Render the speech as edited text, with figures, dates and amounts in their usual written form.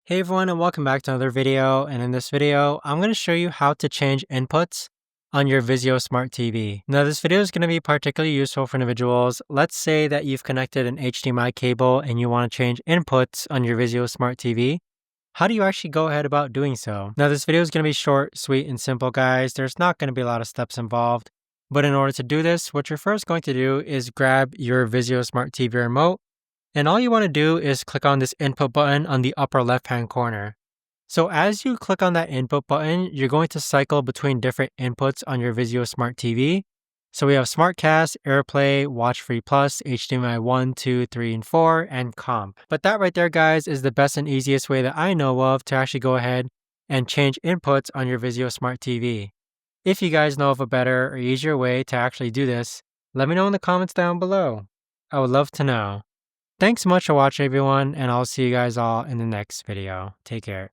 Hey everyone, and welcome back to another video. And in this video, I'm going to show you how to change inputs on your Vizio Smart TV. Now this video is going to be particularly useful for individuals. Let's say that you've connected an HDMI cable and you want to change inputs on your Vizio Smart TV. How do you actually go ahead about doing so? Now this video is going to be short, sweet, and simple, guys. There's not going to be a lot of steps involved. But in order to do this, what you're first going to do is grab your Vizio Smart TV remote. And all you want to do is click on this input button on the upper left-hand corner. So as you click on that input button, you're going to cycle between different inputs on your Vizio Smart TV. So we have SmartCast, AirPlay, WatchFree Plus, HDMI 1, 2, 3, and 4, and Comp. But that right there, guys, is the best and easiest way that I know of to actually go ahead and change inputs on your Vizio Smart TV. If you guys know of a better or easier way to actually do this, let me know in the comments down below. I would love to know. Thanks so much for watching, everyone, and I'll see you guys all in the next video. Take care.